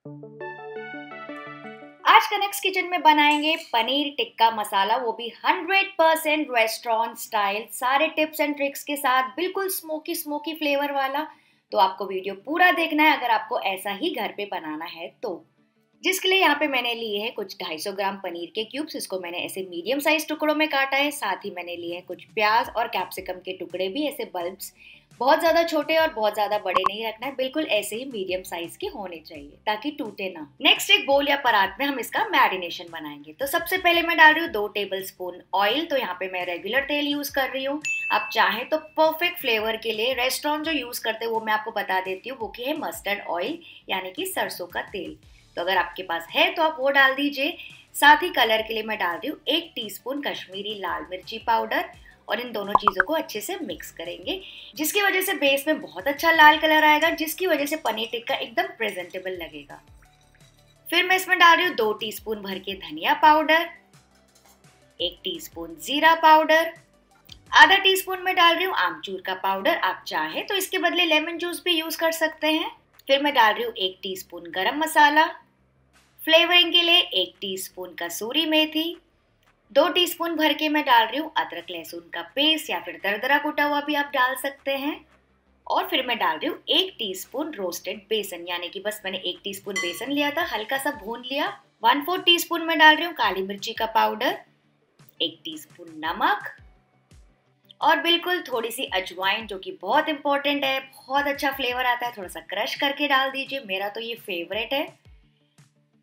आज connects kitchen में बनाएंगे पनीर टिक्का मसाला, वो भी 100% रेस्टोरेंट स्टाइल, सारे टिप्स एंड ट्रिक्स के साथ, बिल्कुल स्मोकी स्मोकी फ्लेवर वाला। तो आपको वीडियो पूरा देखना है अगर आपको ऐसा ही घर पे बनाना है तो। जिसके लिए यहाँ पे मैंने लिए हैं कुछ 250 ग्राम पनीर के क्यूब्स, इसको मैंने ऐसे मीडियम साइज टुकड़ों में काटा है। साथ ही मैंने लिए हैं कुछ प्याज और कैप्सिकम के टुकड़े भी, ऐसे बल्ब्स, बहुत ज्यादा छोटे और बहुत ज्यादा बड़े नहीं रखना है, बिल्कुल ऐसे ही मीडियम साइज के होने चाहिए ताकि टूटे ना। नेक्स्ट एक बोल या परात में हम इसका मैरिनेशन बनाएंगे। तो सबसे पहले मैं डाल रही हूँ 2 टेबल स्पून ऑयल। तो यहाँ पे मैं रेगुलर तेल यूज कर रही हूँ। आप चाहें तो परफेक्ट फ्लेवर के लिए रेस्टोरेंट जो यूज करते हैं वो मैं आपको बता देती हूँ, वो की है मस्टर्ड ऑयल, यानी कि सरसों का तेल। तो अगर आपके पास है तो आप वो डाल दीजिए। साथ ही कलर के लिए मैं डाल रही हूँ 1 टीस्पून कश्मीरी लाल मिर्ची पाउडर, और इन दोनों चीजों को अच्छे से मिक्स करेंगे, जिसकी वजह से बेस में बहुत अच्छा लाल कलर आएगा, जिसकी वजह से पनीर टिक्का एकदम प्रेजेंटेबल लगेगा। फिर मैं इसमें डाल रही हूँ 2 टीस्पून भर के धनिया पाउडर, 1 टीस्पून जीरा पाउडर, आधा टीस्पून में डाल रही हूँ आमचूर का पाउडर। आप चाहे तो इसके बदले लेमन जूस भी यूज कर सकते हैं। फिर मैं डाल रही हूँ 1 टीस्पून गरम मसाला, फ्लेवरिंग के लिए 1 टीस्पून कसूरी मेथी, 2 टीस्पून भर के मैं डाल रही हूँ अदरक लहसुन का पेस्ट, या फिर दरदरा कुटा हुआ भी आप डाल सकते हैं। और फिर मैं डाल रही हूँ 1 टीस्पून रोस्टेड बेसन, यानी कि बस मैंने 1 टीस्पून बेसन लिया था, हल्का सा भून लिया। 1/4 टीस्पून में डाल रही हूँ काली मिर्ची का पाउडर, 1 टीस्पून नमक, और बिल्कुल थोड़ी सी अजवाइन, जो कि बहुत इंपॉर्टेंट है, बहुत अच्छा फ्लेवर आता है। थोड़ा सा क्रश करके डाल दीजिए, मेरा तो ये फेवरेट है।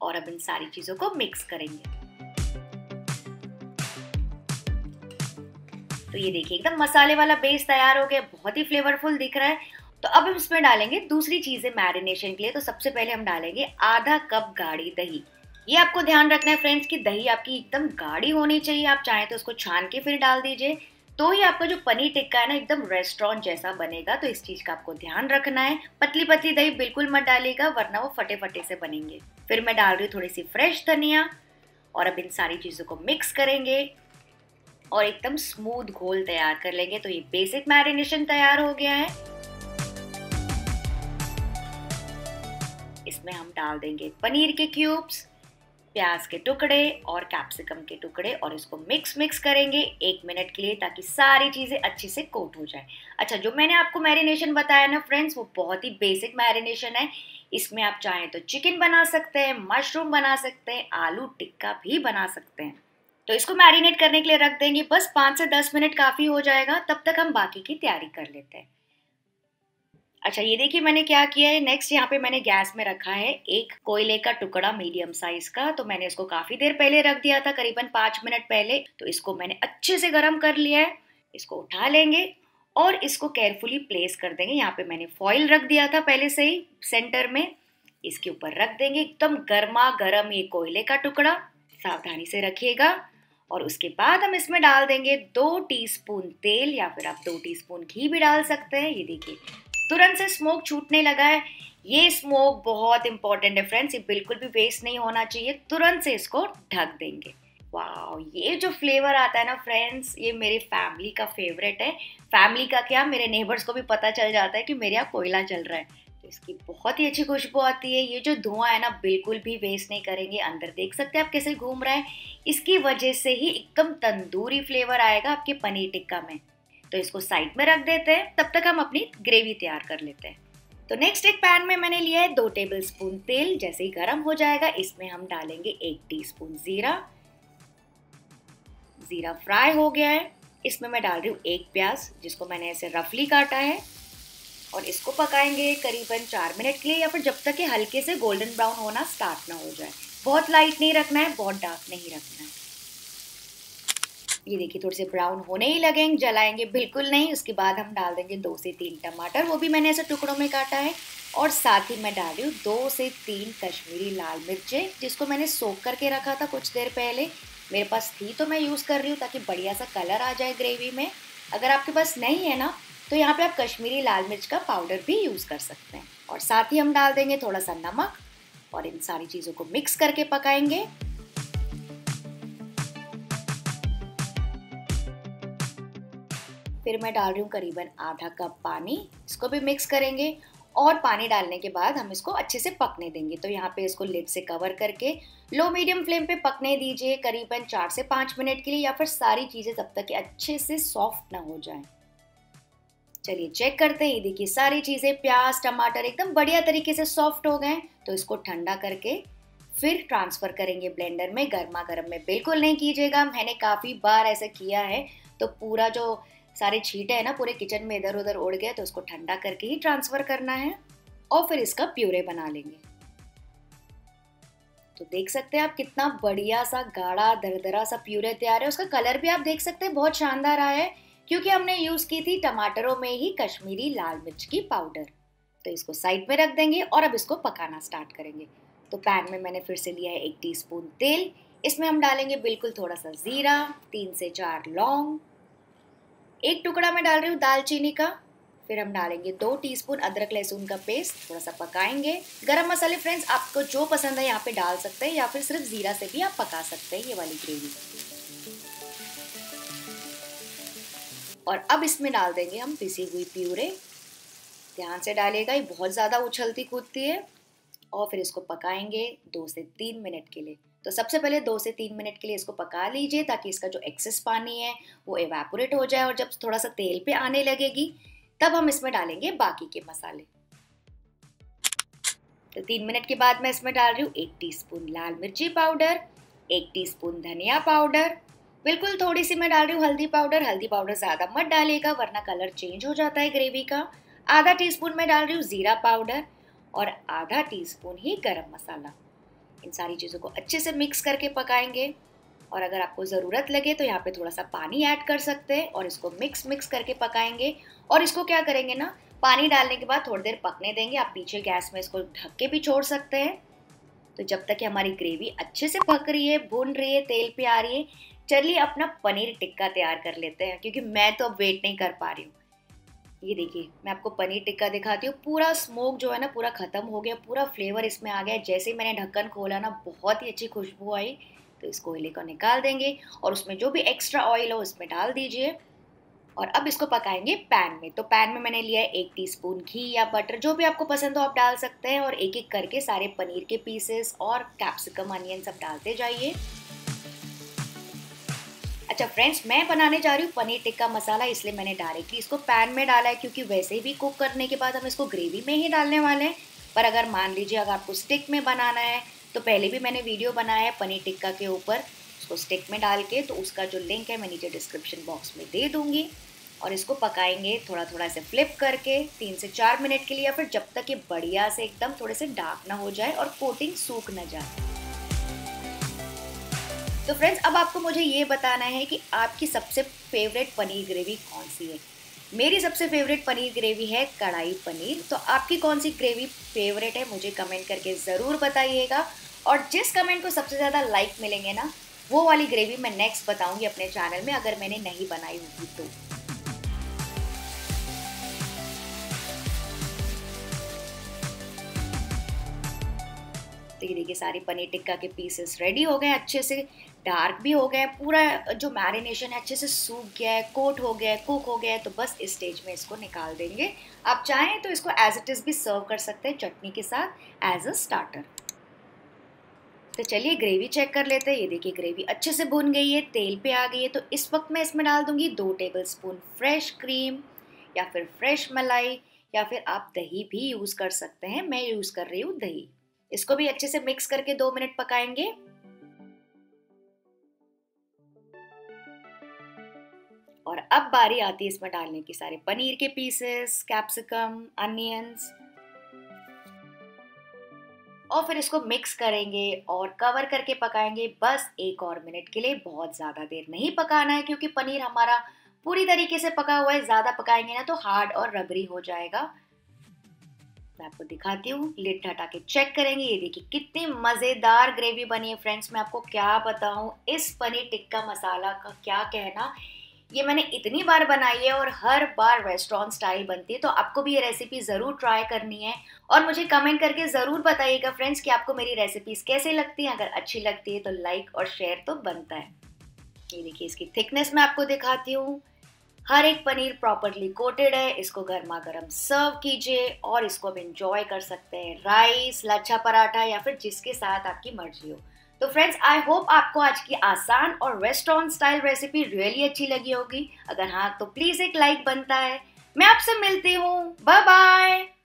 और अब इन सारी चीजों को मिक्स करेंगे। तो ये देखिए एकदम मसाले वाला बेस तैयार हो गया, बहुत ही फ्लेवरफुल दिख रहा है। तो अब हम इसमें डालेंगे दूसरी चीजें मैरिनेशन के लिए। तो सबसे पहले हम डालेंगे आधा कप गाढ़ी दही। ये आपको ध्यान रखना है फ्रेंड्स कि दही आपकी एकदम गाढ़ी होनी चाहिए। आप चाहें तो उसको छान के फिर डाल दीजिए, तो ही आपका जो पनीर टिक्का है ना एकदम रेस्टोरेंट जैसा बनेगा। तो इस चीज का आपको ध्यान रखना है। पतली पतली दही बिल्कुल मत डालिएगा, वरना वो फटे फटे से बनेंगे। फिर मैं डाल रही हूँ थोड़ी सी फ्रेश धनिया, और अब इन सारी चीजों को मिक्स करेंगे और एकदम स्मूथ घोल तैयार कर लेंगे। तो ये बेसिक मैरिनेशन तैयार हो गया है। इसमें हम डाल देंगे पनीर के क्यूब्स, प्याज के टुकड़े और कैप्सिकम के टुकड़े, और इसको मिक्स करेंगे 1 मिनट के लिए, ताकि सारी चीजें अच्छे से कोट हो जाए। अच्छा, जो मैंने आपको मैरिनेशन बताया ना फ्रेंड्स, वो बहुत ही बेसिक मैरिनेशन है। इसमें आप चाहें तो चिकन बना सकते हैं, मशरूम बना सकते हैं, आलू टिक्का भी बना सकते हैं। तो इसको मैरिनेट करने के लिए रख देंगे, बस 5 से 10 मिनट काफी हो जाएगा। तब तक हम बाकी की तैयारी कर लेते हैं। अच्छा, ये देखिए मैंने क्या किया है। नेक्स्ट यहाँ पे मैंने गैस में रखा है एक कोयले का टुकड़ा मीडियम साइज का। तो मैंने इसको काफी देर पहले रख दिया था, करीबन 5 मिनट पहले। तो इसको मैंने अच्छे से गर्म कर लिया है। इसको उठा लेंगे और इसको केयरफुली प्लेस कर देंगे। यहाँ पे मैंने फॉइल रख दिया था पहले से ही सेंटर में। इसके ऊपर रख देंगे एकदम गर्मा गर्म ये कोयले का टुकड़ा, सावधानी से रखिएगा। और उसके बाद हम इसमें डाल देंगे 2 टीस्पून तेल, या फिर आप 2 टीस्पून घी भी डाल सकते हैं। ये देखिए तुरंत से स्मोक छूटने लगा है। ये स्मोक बहुत इंपॉर्टेंट है फ्रेंड्स, ये बिल्कुल भी वेस्ट नहीं होना चाहिए। तुरंत से इसको ढक देंगे। वाह, ये जो फ्लेवर आता है ना फ्रेंड्स, ये मेरी फैमिली का फेवरेट है। फैमिली का क्या, मेरे नेबर्स को भी पता चल जाता है कि मेरे यहाँ कोयला जल रहा है। तो इसकी बहुत ही अच्छी खुशबू आती है। ये जो धुआं है ना, बिल्कुल भी वेस्ट नहीं करेंगे। अंदर देख सकते हैं आप कैसे घूम रहा है। इसकी वजह से ही एकदम तंदूरी फ्लेवर आएगा आपके पनीर टिक्का में। तो इसको साइड में रख देते हैं, तब तक हम अपनी ग्रेवी तैयार कर लेते हैं। तो नेक्स्ट एक पैन में मैंने लिया है 2 टेबल स्पून तेल। जैसे ही गर्म हो जाएगा, इसमें हम डालेंगे 1 टीस्पून जीरा। जीरा फ्राई हो गया है। इसमें मैं डाल रही हूँ 1 प्याज, जिसको मैंने ऐसे रफली काटा है, और इसको पकाएंगे करीबन 4 मिनट के लिए, या फिर जब तक ये हल्के से गोल्डन ब्राउन होना स्टार्ट ना हो जाए। बहुत लाइट नहीं रखना है, बहुत डार्क नहीं रखना है। ये देखिए थोड़े से ब्राउन होने ही लगेंगे, जलाएंगे बिल्कुल नहीं। उसके बाद हम डाल देंगे 2 से 3 टमाटर, वो भी मैंने ऐसे टुकड़ों में काटा है। और साथ ही मैं डाल रही हूँ 2 से 3 कश्मीरी लाल मिर्चें, जिसको मैंने सोख करके रखा था कुछ देर पहले। मेरे पास थी तो मैं यूज़ कर रही हूँ, ताकि बढ़िया सा कलर आ जाए ग्रेवी में। अगर आपके पास नहीं है ना, तो यहाँ पे आप कश्मीरी लाल मिर्च का पाउडर भी यूज़ कर सकते हैं। और साथ ही हम डाल देंगे थोड़ा सा नमक, और इन सारी चीज़ों को मिक्स करके पकाएंगे। फिर मैं डाल रही हूँ करीबन आधा कप पानी, इसको भी मिक्स करेंगे। और पानी डालने के बाद हम इसको अच्छे से पकने देंगे। तो यहाँ पे इसको लिड से कवर करके लो मीडियम फ्लेम पे पकने दीजिए करीबन 4 से 5 मिनट के लिए, या फिर सारी चीज़ें तब तक अच्छे से सॉफ्ट ना हो जाए। चलिए चेक करते हैं। ये देखिए सारी चीज़ें प्याज टमाटर एकदम बढ़िया तरीके से सॉफ्ट हो गए। तो इसको ठंडा करके फिर ट्रांसफ़र करेंगे ब्लेंडर में। गर्मा गर्म में बिल्कुल नहीं कीजिएगा, मैंने काफ़ी बार ऐसा किया है तो पूरा जो सारे छींटे हैं ना पूरे किचन में इधर उधर उड़ गए। तो उसको ठंडा करके ही ट्रांसफ़र करना है और फिर इसका प्यूरे बना लेंगे। तो देख सकते हैं आप कितना बढ़िया सा गाढ़ा दरदरा सा प्यूरे तैयार है। उसका कलर भी आप देख सकते हैं बहुत शानदार आया है, क्योंकि हमने यूज़ की थी टमाटरों में ही कश्मीरी लाल मिर्च की पाउडर। तो इसको साइड में रख देंगे और अब इसको पकाना स्टार्ट करेंगे। तो पैन में मैंने फिर से लिया है 1 टीस्पून तेल। इसमें हम डालेंगे बिल्कुल थोड़ा सा जीरा, 3 से 4 लौंग, 1 टुकड़ा मैं डाल रही हूँ दालचीनी का। फिर हम डालेंगे 2 टीस्पून अदरक लहसुन का पेस्ट, थोड़ा सा पकाएंगे। गरम मसाले फ्रेंड्स आपको जो पसंद है यहाँ पे डाल सकते हैं, या फिर सिर्फ जीरा से भी आप पका सकते हैं ये वाली ग्रेवी। और अब इसमें डाल देंगे हम पिसी हुई प्यूरे। ध्यान से डालिएगा, ये बहुत ज़्यादा उछलती कूदती है। और फिर इसको पकाएंगे 2 से 3 मिनट के लिए। तो सबसे पहले 2 से 3 मिनट के लिए इसको पका लीजिए, ताकि इसका जो एक्सेस पानी है वो एवेपोरेट हो जाए। और जब थोड़ा सा तेल पे आने लगेगी तब हम इसमें डालेंगे बाकी के मसाले। तो 3 मिनट के बाद मैं इसमें डाल रही हूँ 1 टीस्पून लाल मिर्ची पाउडर, 1 टीस्पून धनिया पाउडर, बिल्कुल थोड़ी सी मैं डाल रही हूँ हल्दी पाउडर। हल्दी पाउडर ज़्यादा मत डालिएगा वरना कलर चेंज हो जाता है ग्रेवी का। आधा टीस्पून मैं डाल रही हूँ ज़ीरा पाउडर और आधा टीस्पून ही गरम मसाला। इन सारी चीज़ों को अच्छे से मिक्स करके पकाएंगे। और अगर आपको ज़रूरत लगे तो यहाँ पे थोड़ा सा पानी ऐड कर सकते हैं और इसको मिक्स करके पकाएंगे। और इसको क्या करेंगे ना, पानी डालने के बाद थोड़ी देर पकने देंगे। आप पीछे गैस में इसको ढक के भी छोड़ सकते हैं। तो जब तक कि हमारी ग्रेवी अच्छे से पक रही है, भून रही है, तेल पे आ रही है, चलिए अपना पनीर टिक्का तैयार कर लेते हैं, क्योंकि मैं तो अब वेट नहीं कर पा रही हूँ। ये देखिए मैं आपको पनीर टिक्का दिखाती हूँ। पूरा स्मोक जो है ना पूरा खत्म हो गया, पूरा फ्लेवर इसमें आ गया। जैसे ही मैंने ढक्कन खोला ना बहुत ही अच्छी खुशबू आई। तो इस कोयले को निकाल देंगे और उसमें जो भी एक्स्ट्रा ऑयल हो उसमें डाल दीजिए। और अब इसको पकाएंगे पैन में। तो पैन में मैंने लिया है 1 टीस्पून घी या बटर, जो भी आपको पसंद हो आप डाल सकते हैं। और एक एक करके सारे पनीर के पीसेस और कैप्सिकम अनियन सब डालते जाइए। अच्छा फ्रेंड्स, मैं बनाने जा रही हूँ पनीर टिक्का मसाला, इसलिए मैंने डायरेक्टली इसको पैन में डाला है, क्योंकि वैसे भी कुक करने के बाद हम इसको ग्रेवी में ही डालने वाले हैं। पर अगर मान लीजिए अगर आपको स्टिक में बनाना है तो पहले भी मैंने वीडियो बनाया है पनीर टिक्का के ऊपर, उसको स्टिक में डाल के। तो उसका जो लिंक है मैं नीचे डिस्क्रिप्शन बॉक्स में दे दूँगी। और इसको पकाएंगे थोड़ा थोड़ा ऐसे फ्लिप करके 3 से 4 मिनट के लिए, या फिर जब तक ये बढ़िया से एकदम थोड़े से डार्क ना हो जाए और कोटिंग सूख ना जाए। तो फ्रेंड्स अब आपको मुझे ये बताना है कि आपकी सबसे फेवरेट पनीर ग्रेवी कौन सी है। मेरी सबसे फेवरेट पनीर ग्रेवी है कढ़ाई पनीर। तो आपकी कौन सी ग्रेवी फेवरेट है मुझे कमेंट करके ज़रूर बताइएगा। और जिस कमेंट को सबसे ज़्यादा लाइक मिलेंगे ना, वो वाली ग्रेवी मैं नेक्स्ट बताऊंगी अपने चैनल में, अगर मैंने नहीं बनाई होगी तो। तो ये देखिए सारी पनीर टिक्का के पीसेस रेडी हो गए, अच्छे से डार्क भी हो गए, पूरा जो मैरिनेशन है अच्छे से सूख गया है, कोट हो गया है, कुक हो गया है। तो बस इस स्टेज में इसको निकाल देंगे। आप चाहें तो इसको एज इट इज़ भी सर्व कर सकते हैं चटनी के साथ एज अ स्टार्टर। तो चलिए ग्रेवी चेक कर लेते हैं। ये देखिए ग्रेवी अच्छे से भुन गई है, तेल पे आ गई है। तो इस वक्त मैं इसमें डाल दूंगी 2 टेबलस्पून फ्रेश क्रीम या फिर फ्रेश मलाई, या फिर आप दही भी यूज़ कर सकते हैं। मैं यूज़ कर रही हूँ दही। इसको भी अच्छे से मिक्स करके 2 मिनट पकाएंगे। और अब बारी आती है इसमें डालने की सारे पनीर के पीसेस, कैप्सिकम, अनियंस। और फिर इसको मिक्स करेंगे और कवर करके पकाएंगे बस 1 और मिनट के लिए। बहुत ज़्यादा देर नहीं पकाना है, क्योंकि पनीर हमारा पूरी तरीके से पका हुआ है। ज़्यादा पकाएंगे ना तो हार्ड और रबरी हो जाएगा। मैं आपको दिखाती हूँ, लिड हटा के चेक करेंगे। ये देखिए कितनी मज़ेदार ग्रेवी बनी है फ्रेंड्स। मैं आपको क्या बताऊँ, इस पनीर टिक्का मसाला का क्या कहना। ये मैंने इतनी बार बनाई है और हर बार रेस्टोरेंट स्टाइल बनती है। तो आपको भी ये रेसिपी ज़रूर ट्राई करनी है और मुझे कमेंट करके ज़रूर बताइएगा फ्रेंड्स कि आपको मेरी रेसिपीज़ कैसे लगती हैं। अगर अच्छी लगती है तो लाइक और शेयर तो बनता है। ये देखिए इसकी थिकनेस मैं आपको दिखाती हूँ। हर एक पनीर प्रॉपरली कोटेड है। इसको गर्मा गर्म सर्व कीजिए और इसको आप एंजॉय कर सकते हैं राइस, लच्छा पराठा या फिर जिसके साथ आपकी मर्जी हो। तो फ्रेंड्स, आई होप आपको आज की आसान और रेस्टोरेंट स्टाइल रेसिपी रियली अच्छी लगी होगी। अगर हाँ तो प्लीज एक लाइक बनता है। मैं आपसे मिलती हूँ। Bye bye.